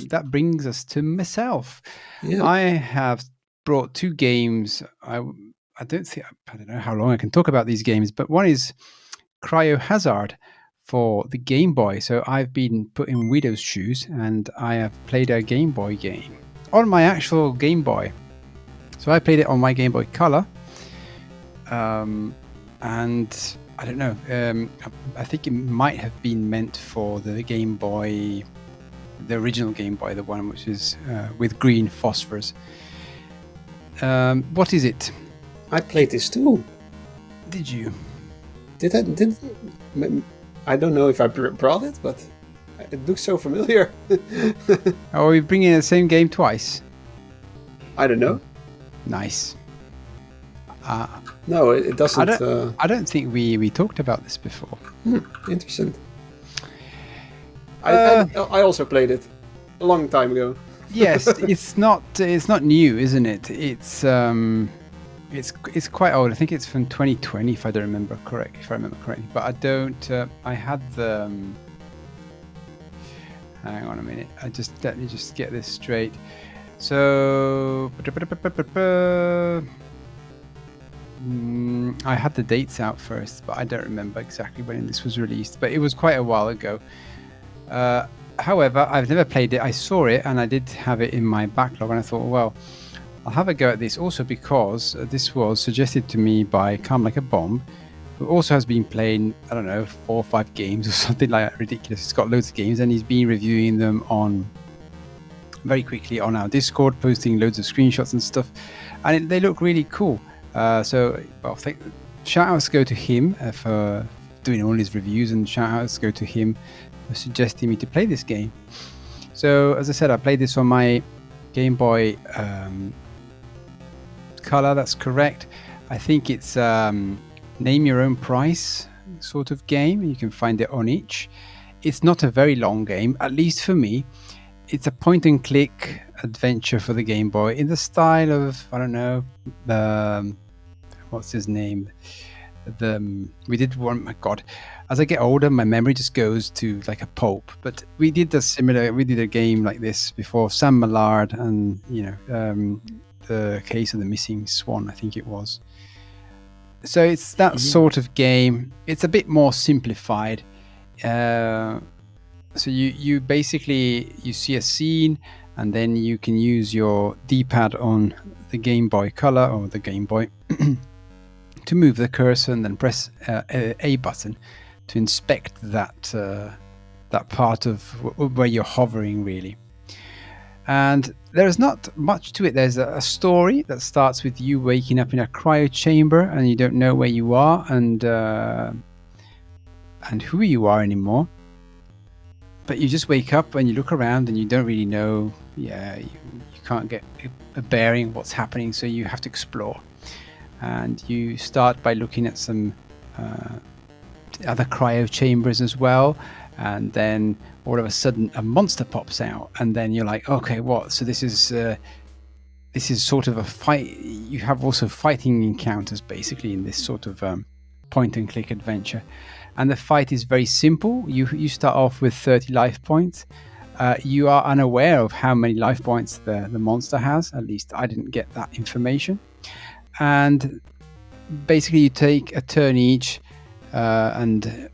That brings us to myself. Yeah. I have brought two games. I don't know how long I can talk about these games, but one is Cryohazard for the Game Boy. So I've been put in Widow's shoes and I have played a Game Boy game on my actual Game Boy. So I played it on my Game Boy Color. And I don't know. I think it might have been meant for the Game Boy, the original Game Boy, the one which is with green phosphors. What is it? I played this too. Did you? I don't know if I brought it, but it looks so familiar. Are we bringing the same game twice? I don't know. Nice. No, it doesn't. I don't think we talked about this before. Interesting. I also played it a long time ago. Yes, it's not new, isn't it? It's quite old. I think it's from 2020, if I remember correctly. But I don't. I had the. Hang on a minute. Let me just get this straight. So I had the dates out first, but I don't remember exactly when this was released. But it was quite a while ago. However, I've never played it. I saw it and I did have it in my backlog, and I thought, well, I'll have a go at this. Also because this was suggested to me by Calm Like a Bomb, who also has been playing, I don't know, 4 or 5 games or something like that. Ridiculous. He's got loads of games and he's been reviewing them very quickly on our Discord, posting loads of screenshots and stuff, and they look really cool. Shout outs go to him for doing all his reviews, and shout outs go to him for suggesting me to play this game. So as I said, I played this on my Game Boy Color. That's correct. I think it's name your own price sort of game. You can find it on itch. It's not a very long game, at least for me. It's a point and click adventure for the Game Boy in the style of, I don't know, what's his name? We did one. My God, as I get older, my memory just goes to like a pulp. But we did a game like this before. Sam Millard and the Case of the Missing Swan, I think it was. So it's that sort of game. It's a bit more simplified. So you basically see a scene, and then you can use your D-pad on the Game Boy Color or the Game Boy to move the cursor, and then press A button to inspect that part of where you're hovering, really. And there's not much to it. There's a story that starts with you waking up in a cryo chamber, and you don't know where you are and who you are anymore. But you just wake up and you look around and you don't really know. You can't get a bearing of what's happening, so you have to explore. And you start by looking at some other cryo chambers as well, and then all of a sudden a monster pops out, and then you're like, okay, what? So this is sort of a fight. You have also fighting encounters basically in this sort of point and click adventure, and the fight is very simple. You start off with 30 life points. You are unaware of how many life points the monster has. At least I didn't get that information. And basically you take a turn each, and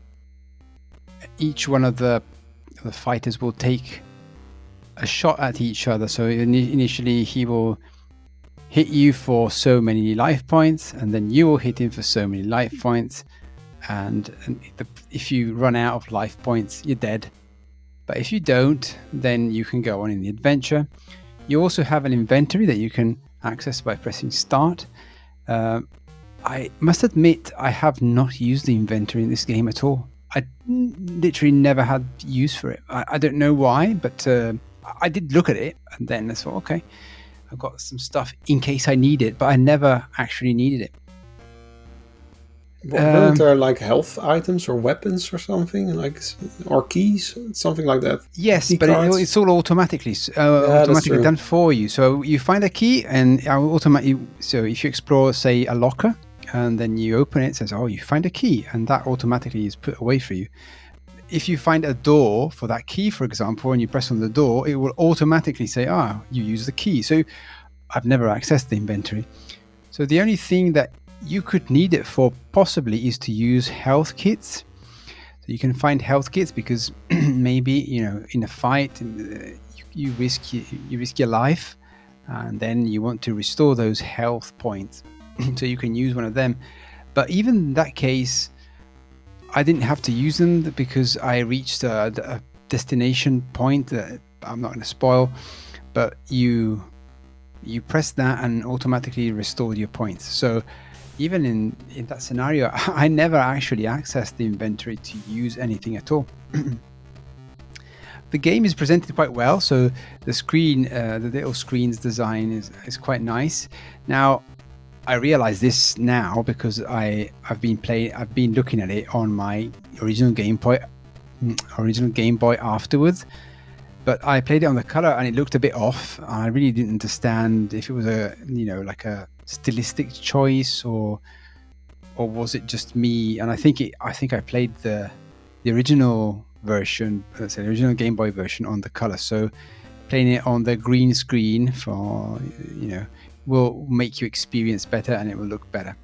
each one of the fighters will take a shot at each other. So initially he will hit you for so many life points, and then you will hit him for so many life points, and if you run out of life points, you're dead. But if you don't, then you can go on in the adventure. You also have an inventory that you can access by pressing start. I must admit, I have not used the inventory in this game at all. I literally never had use for it. I don't know why, but I did look at it, and then I thought, okay. I've got some stuff in case I need it, but I never actually needed it. Weren't there like health items or weapons or something, or keys, something like that? Yes, key but cards? it's all automatically That's true. done for you. So you find a key, and automatically. So if you explore, say, a locker, and then you open it, it says, "Oh, you find a key," and that automatically is put away for you. If you find a door for that key, for example, and you press on the door, it will automatically say, "Ah, you use the key." So I've never accessed the inventory. So the only thing that you could need it for possibly is to use health kits. So you can find health kits because maybe in a fight you risk your life, and then you want to restore those health points. So you can use one of them. But even in that case, I didn't have to use them because I reached a destination point that I'm not going to spoil. But you press that and automatically restored your points. So even in that scenario, I never actually accessed the inventory to use anything at all. The game is presented quite well, so the screen, the little screen's design is quite nice. Now, I realize this now because I've been looking at it on my original Game Boy afterwards. But I played it on the color and it looked a bit off. I really didn't understand if it was a a stylistic choice or was it just me. And I think I played the original version, let's say the original Game Boy version, on the color. So playing it on the green screen for will make you experience better and it will look better.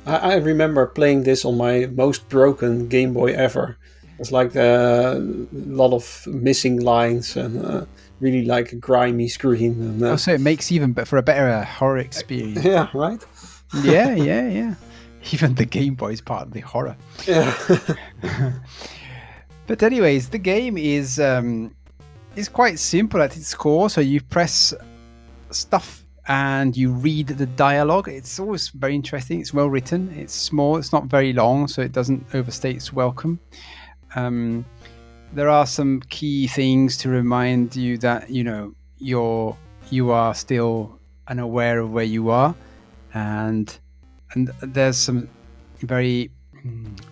I remember playing this on my most broken Game Boy ever. It's like a lot of missing lines and really like a grimy screen. And, so it makes even for a better horror experience. Yeah, right? Yeah. Even the Game Boy is part of the horror. Yeah. But anyways, the game is quite simple at its core. So you press stuff and you read the dialogue. It's always very interesting. It's well written. It's small. It's not very long, so it doesn't overstay its welcome. There are some key things to remind you that you are still unaware of where you are, and there's some very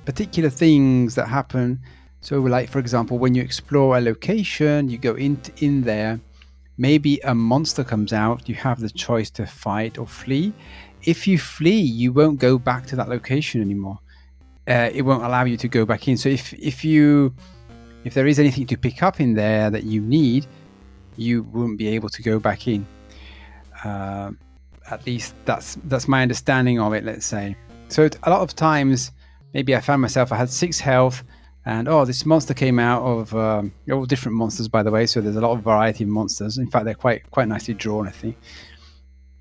particular things that happen. So, like for example, when you explore a location, you go in there. Maybe a monster comes out. You have the choice to fight or flee. If you flee, you won't go back to that location anymore. It won't allow you to go back in. So if there is anything to pick up in there that you need, you won't be able to go back in. At least that's my understanding of it, let's say. So a lot of times, maybe I found myself, I had 6 health, and this monster came out of all different monsters, by the way. So there's a lot of variety of monsters. In fact, they're quite nicely drawn, I think.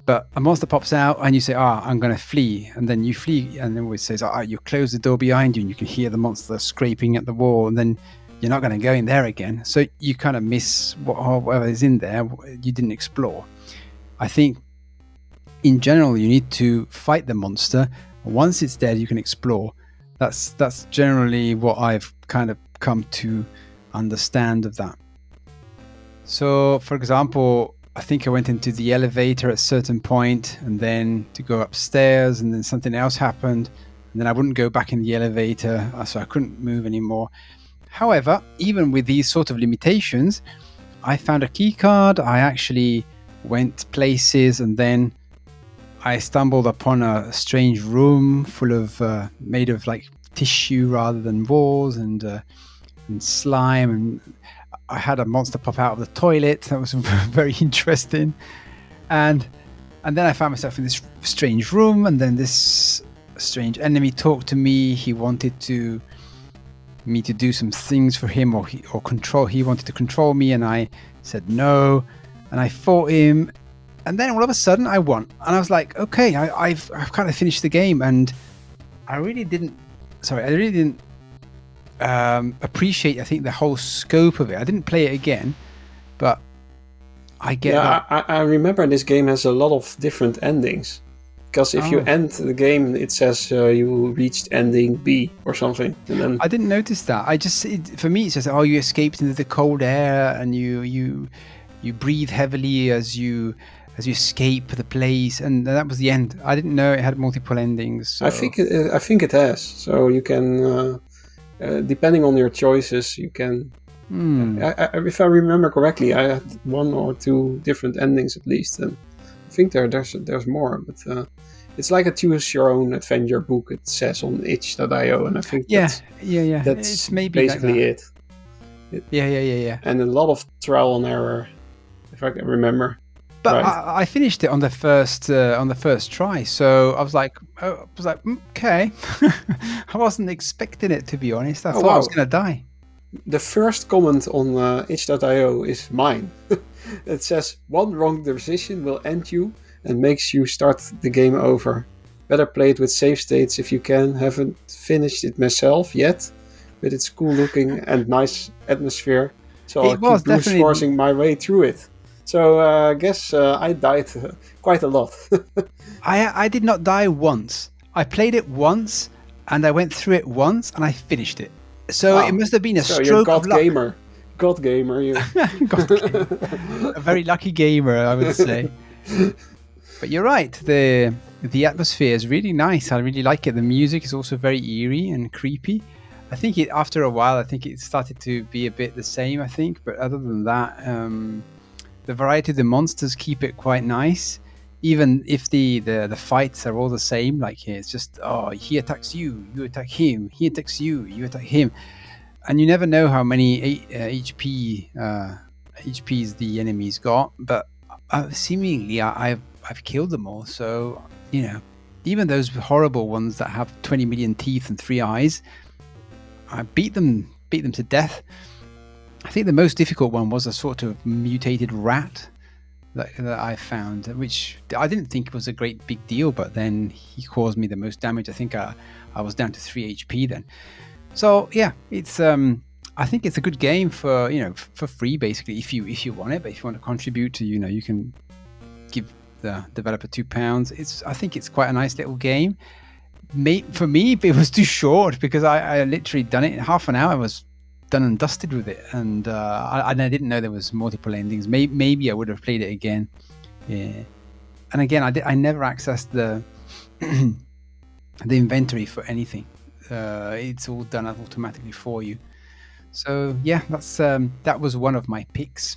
But a monster pops out and you say, I'm going to flee. And then you flee and then it says, you close the door behind you and you can hear the monster scraping at the wall. And then you're not going to go in there again. So you kind of miss whatever is in there you didn't explore. I think in general, you need to fight the monster. Once it's dead, you can explore. That's generally what I've kind of come to understand of that. So, for example, I think I went into the elevator at a certain point and then to go upstairs and then something else happened and then I wouldn't go back in the elevator, so I couldn't move anymore. However, even with these sort of limitations, I found a key card. I actually went places and then I stumbled upon a strange room full of made of like tissue rather than walls and slime, and I had a monster pop out of the toilet. That was very interesting. And then I found myself in this strange room, and then this strange enemy talked to me. He wanted me to do some things for him, he wanted to control me, and I said no, and I fought him, and then all of a sudden I won, and I was like, okay, I've kind of finished the game, and I really didn't appreciate, I think, the whole scope of it. I didn't play it again, but I get that. I remember this game has a lot of different endings. Because if you end the game, it says you reached ending B or something. And then I didn't notice that. For me, it says, you escaped into the cold air and you you breathe heavily as you escape the place, and that was the end. I didn't know it had multiple endings. So. I think it has. So you can, depending on your choices, you can. If I remember correctly, I had 1 or 2 different endings at least, and I think there's more. But it's like a choose your own adventure book. It says on itch.io, and I think that's it's maybe basically like it. Yeah. And a lot of trial and error, if I can remember. But right. I finished it on the first try, so I was like, okay. I wasn't expecting it, to be honest. I thought I was going to die. The first comment on itch.io is mine. It says, 1 wrong decision will end you and makes you start the game over. Better play it with save states if you can. Haven't finished it myself yet, but it's cool looking and nice atmosphere. So I'll keep brute forcing my way through it. So I guess I died quite a lot. I did not die once. I played it once, and I went through it once, and I finished it. So it must have been a stroke of luck. God gamer, you. God gamer. A very lucky gamer, I would say. But you're right. The atmosphere is really nice. I really like it. The music is also very eerie and creepy. I think after a while, I think it started to be a bit the same. I think, but other than that, the variety of the monsters keep it quite nice. Even if the fights are all the same, like it's just, he attacks you, you attack him, he attacks you, you attack him, and you never know how many HPs the enemies got. But seemingly, I've killed them all. So even those horrible ones that have 20 million teeth and 3 eyes, I beat them to death. I think the most difficult one was a sort of mutated rat that I found, which I didn't think was a great big deal, but then he caused me the most damage. I think I was down to 3 HP then. So yeah, it's I think it's a good game for for free basically if you want it. But if you want to contribute to you can give the developer £2. I think it's quite a nice little game. For me, it was too short because I literally done it in half an hour. I was done and dusted with it, and I didn't know there was multiple endings. Maybe I would have played it again. Yeah, and again, I never accessed the the inventory for anything. It's all done automatically for you. So yeah, that was one of my picks.